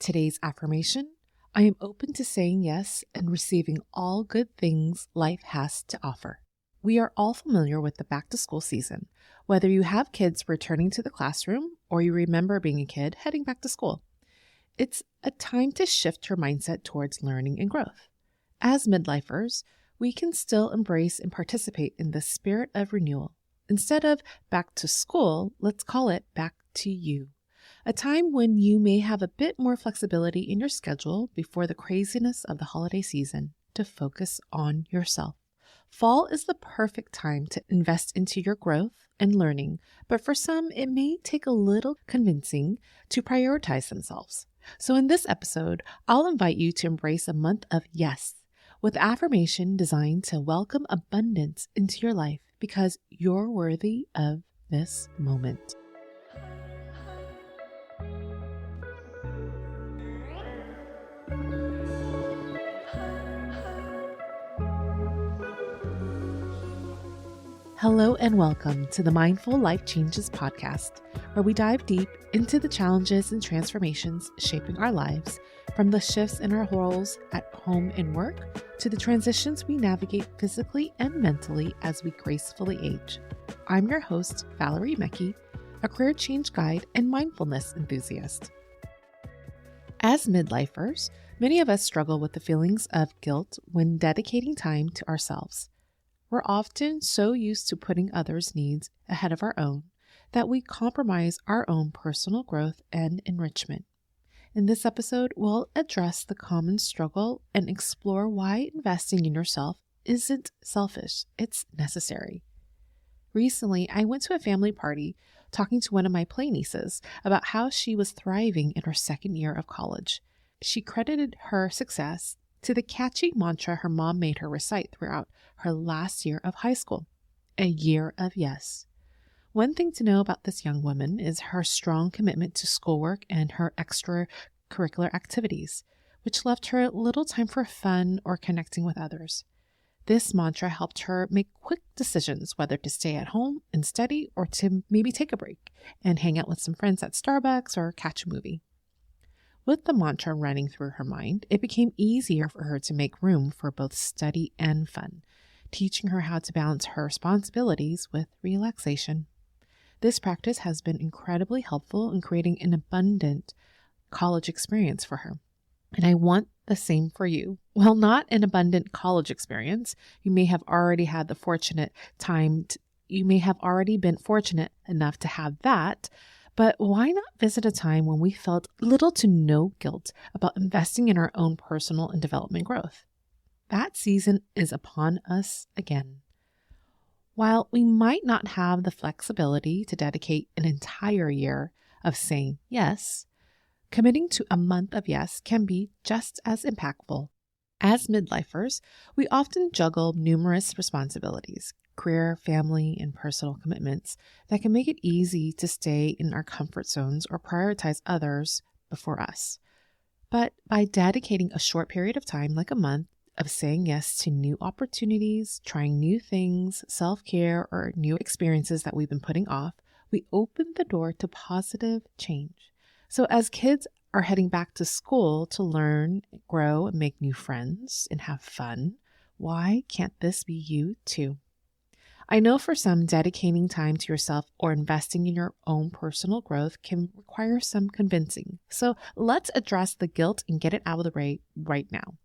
Today's affirmation: I am open to saying yes and receiving all good things life has to offer. We are all familiar with the back to school season, whether you have kids returning to the classroom or you remember being a kid heading back to school. It's a time to shift your mindset towards learning and growth. As midlifers, we can still embrace and participate in the spirit of renewal. Instead of back to school, let's call it back to you. A time when you may have a bit more flexibility in your schedule before the craziness of the holiday season to focus on yourself. Fall is the perfect time to invest into your growth and learning, but for some, it may take a little convincing to prioritize themselves. So in this episode, I'll invite you to embrace a month of yes, with affirmation designed to welcome abundance into your life because you're worthy of this moment. Hello and welcome to the Mindful Life Changes podcast, where we dive deep into the challenges and transformations shaping our lives, from the shifts in our roles at home and work to the transitions we navigate physically and mentally as we gracefully age. I'm your host, Valerie Mecki, a career change guide and mindfulness enthusiast. As midlifers, many of us struggle with the feelings of guilt when dedicating time to ourselves. We're often so used to putting others' needs ahead of our own that we compromise our own personal growth and enrichment. In this episode, we'll address the common struggle and explore why investing in yourself isn't selfish, it's necessary. Recently, I went to a family party talking to one of my play nieces about how she was thriving in her second year of college. She credited her success to the catchy mantra her mom made her recite throughout her last year of high school, a year of yes. One thing to know about this young woman is her strong commitment to schoolwork and her extracurricular activities, which left her little time for fun or connecting with others. This mantra helped her make quick decisions whether to stay at home and study or to maybe take a break and hang out with some friends at Starbucks or catch a movie. With the mantra running through her mind, it became easier for her to make room for both study and fun, teaching her how to balance her responsibilities with relaxation. This practice has been incredibly helpful in creating an abundant college experience for her. And I want the same for you. Well, not an abundant college experience. You may have already had the fortunate time. You may have already been fortunate enough to have that. But why not visit a time when we felt little to no guilt about investing in our own personal and development growth? That season is upon us again. While we might not have the flexibility to dedicate an entire year of saying yes, committing to a month of yes can be just as impactful. As midlifers, we often juggle numerous responsibilities, career, family, and personal commitments that can make it easy to stay in our comfort zones or prioritize others before us. But by dedicating a short period of time, like a month, of saying yes to new opportunities, trying new things, self-care, or new experiences that we've been putting off, we open the door to positive change. So as kids are heading back to school to learn, grow, and make new friends and have fun, why can't this be you too? I know for some, dedicating time to yourself or investing in your own personal growth can require some convincing. So let's address the guilt and get it out of the way right now.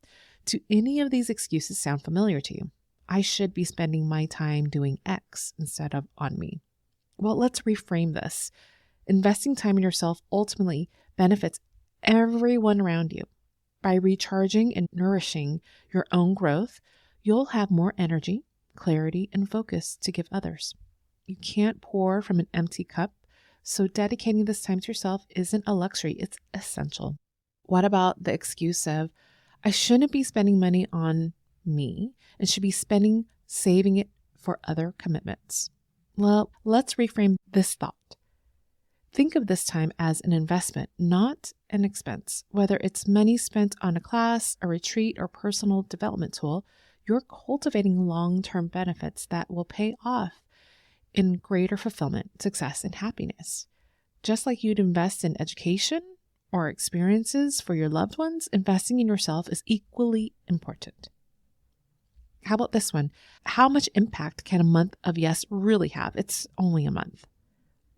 Do any of these excuses sound familiar to you? I should be spending my time doing X instead of on me. Well, let's reframe this. Investing time in yourself ultimately benefits everyone around you. By recharging and nourishing your own growth, you'll have more energy, clarity, and focus to give others. You can't pour from an empty cup, so dedicating this time to yourself isn't a luxury, it's essential. What about the excuse of, I shouldn't be spending money on me and should be saving it for other commitments? Well, let's reframe this thought. Think of this time as an investment, not an expense. Whether it's money spent on a class, a retreat, or personal development tool, you're cultivating long-term benefits that will pay off in greater fulfillment, success, and happiness. Just like you'd invest in education or experiences for your loved ones, investing in yourself is equally important. How about this one? How much impact can a month of yes really have? It's only a month.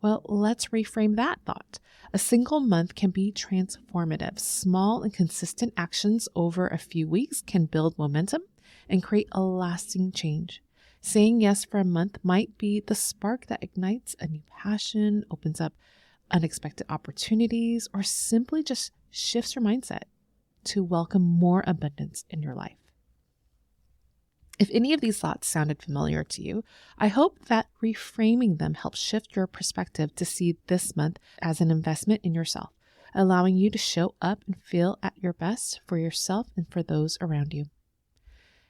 Well, let's reframe that thought. A single month can be transformative. Small and consistent actions over a few weeks can build momentum and create a lasting change. Saying yes for a month might be the spark that ignites a new passion, opens up unexpected opportunities, or simply just shifts your mindset to welcome more abundance in your life. If any of these thoughts sounded familiar to you, I hope that reframing them helps shift your perspective to see this month as an investment in yourself, allowing you to show up and feel at your best for yourself and for those around you.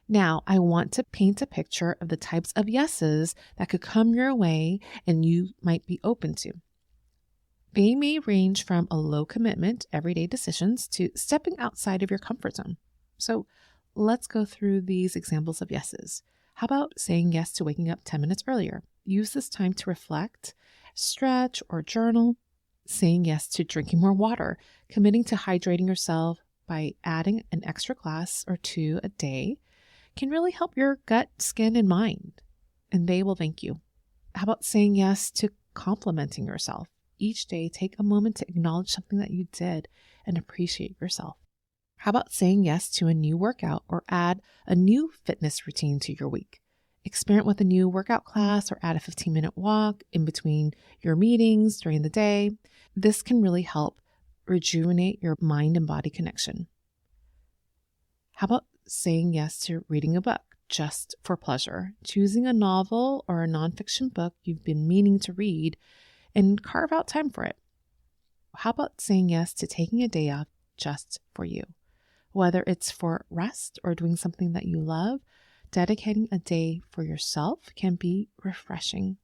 Now, I want to paint a picture of the types of yeses that could come your way and you might be open to. They may range from a low commitment, everyday decisions to stepping outside of your comfort zone. So let's go through these examples of yeses. How about saying yes to waking up 10 minutes earlier? Use this time to reflect, stretch, or journal. Saying yes to drinking more water, committing to hydrating yourself by adding an extra glass or 2 a day can really help your gut, skin, and mind, and they will thank you. How about saying yes to complimenting yourself? Each day, take a moment to acknowledge something that you did and appreciate yourself. How about saying yes to a new workout or add a new fitness routine to your week? Experiment with a new workout class or add a 15-minute walk in between your meetings during the day. This can really help rejuvenate your mind and body connection. How about saying yes to reading a book just for pleasure? Choosing a novel or a nonfiction book you've been meaning to read and carve out time for it. How about saying yes to taking a day off just for you? Whether it's for rest or doing something that you love, dedicating a day for yourself can be refreshing.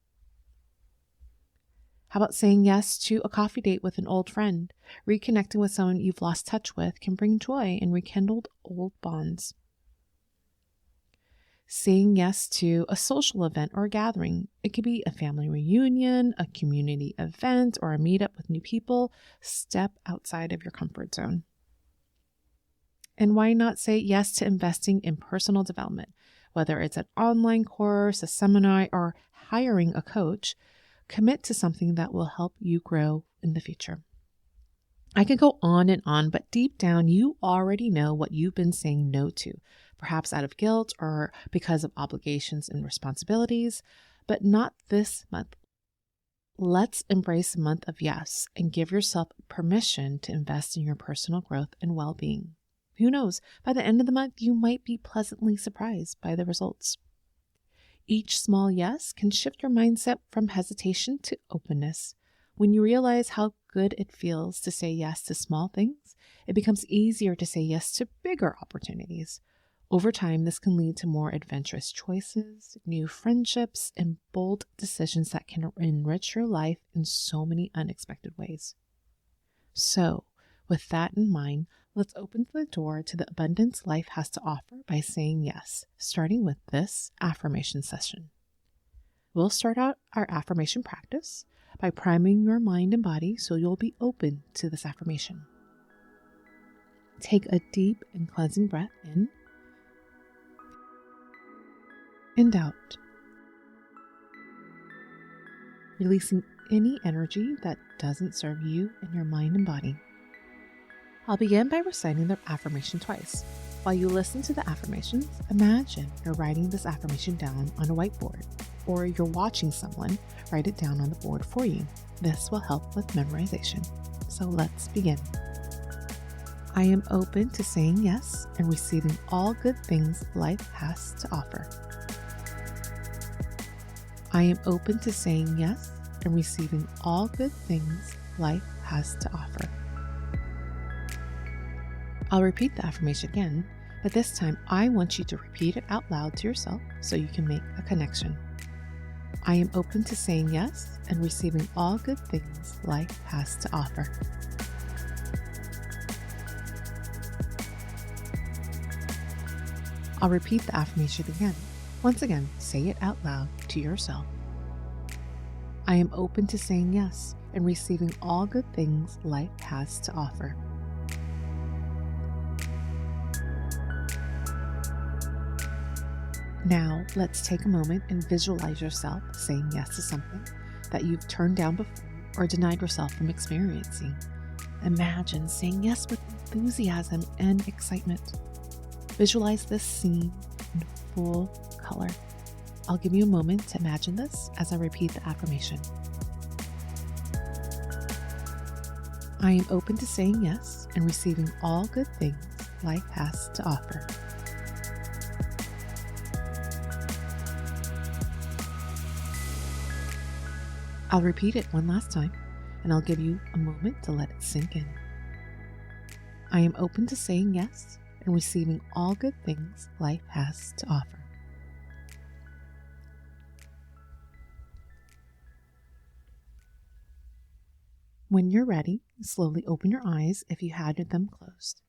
How about saying yes to a coffee date with an old friend? Reconnecting with someone you've lost touch with can bring joy and rekindled old bonds. Saying yes to a social event or a gathering. It could be a family reunion, a community event, or a meetup with new people. Step outside of your comfort zone. And why not say yes to investing in personal development? Whether it's an online course, a seminar, or hiring a coach, commit to something that will help you grow in the future. I could go on and on, but deep down, you already know what you've been saying no to, perhaps out of guilt or because of obligations and responsibilities, but not this month. Let's embrace a month of yes and give yourself permission to invest in your personal growth and well-being. Who knows, by the end of the month, you might be pleasantly surprised by the results. Each small yes can shift your mindset from hesitation to openness. When you realize how good it feels to say yes to small things, it becomes easier to say yes to bigger opportunities. Over time, this can lead to more adventurous choices, new friendships, and bold decisions that can enrich your life in so many unexpected ways. So, with that in mind, let's open the door to the abundance life has to offer by saying yes, starting with this affirmation session. We'll start out our affirmation practice by priming your mind and body so you'll be open to this affirmation. Take a deep and cleansing breath in and out, releasing any energy that doesn't serve you and your mind and body. I'll begin by reciting the affirmation twice. While you listen to the affirmations, imagine you're writing this affirmation down on a whiteboard, or you're watching someone write it down on the board for you. This will help with memorization. So let's begin. I am open to saying yes and receiving all good things life has to offer. I am open to saying yes and receiving all good things life has to offer. I'll repeat the affirmation again, but this time I want you to repeat it out loud to yourself so you can make a connection. I am open to saying yes and receiving all good things life has to offer. I'll repeat the affirmation again. Once again, say it out loud to yourself. I am open to saying yes and receiving all good things life has to offer. Now, let's take a moment and visualize yourself saying yes to something that you've turned down before or denied yourself from experiencing. Imagine saying yes with enthusiasm and excitement. Visualize this scene in full color. I'll give you a moment to imagine this as I repeat the affirmation. I am open to saying yes and receiving all good things life has to offer. I'll repeat it one last time, and I'll give you a moment to let it sink in. I am open to saying yes and receiving all good things life has to offer. When you're ready, slowly open your eyes if you had them closed.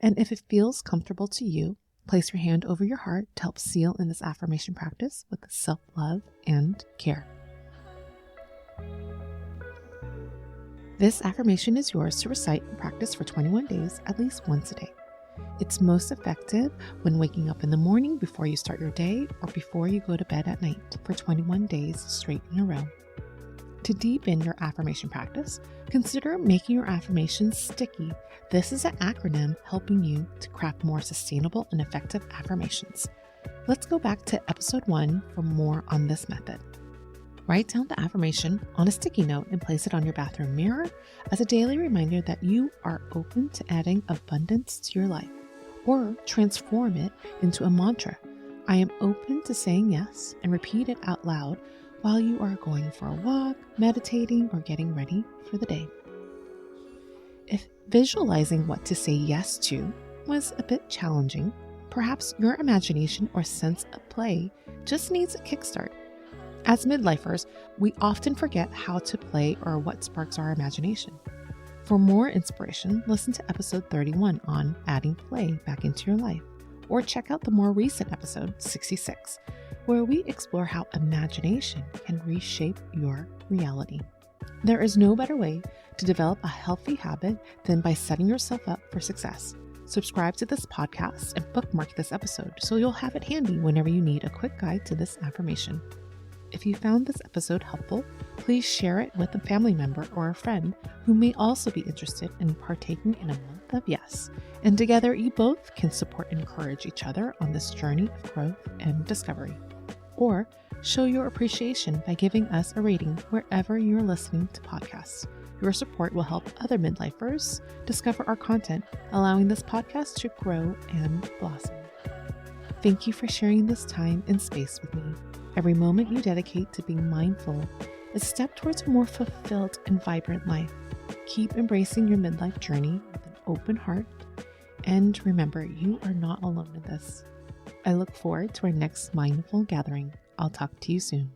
And if it feels comfortable to you, place your hand over your heart to help seal in this affirmation practice with self-love and care. This affirmation is yours to recite and practice for 21 days, at least once a day. It's most effective when waking up in the morning before you start your day or before you go to bed at night for 21 days straight in a row. To deepen your affirmation practice, consider making your affirmations sticky. This is an acronym helping you to craft more sustainable and effective affirmations. Let's go back to episode 1 for more on this method. Write down the affirmation on a sticky note and place it on your bathroom mirror as a daily reminder that you are open to adding abundance to your life, or transform it into a mantra. I am open to saying yes, and repeat it out loud while you are going for a walk, meditating, or getting ready for the day. If visualizing what to say yes to was a bit challenging, perhaps your imagination or sense of play just needs a kickstart. As midlifers, we often forget how to play or what sparks our imagination. For more inspiration, listen to episode 31 on adding play back into your life, or check out the more recent episode 66, where we explore how imagination can reshape your reality. There is no better way to develop a healthy habit than by setting yourself up for success. Subscribe to this podcast and bookmark this episode so you'll have it handy whenever you need a quick guide to this affirmation. If you found this episode helpful, please share it with a family member or a friend who may also be interested in partaking in a month of yes. And together, you both can support and encourage each other on this journey of growth and discovery. Or show your appreciation by giving us a rating wherever you're listening to podcasts. Your support will help other midlifers discover our content, allowing this podcast to grow and blossom. Thank you for sharing this time and space with me. Every moment you dedicate to being mindful is a step towards a more fulfilled and vibrant life. Keep embracing your midlife journey with an open heart, and remember, you are not alone in this. I look forward to our next mindful gathering. I'll talk to you soon.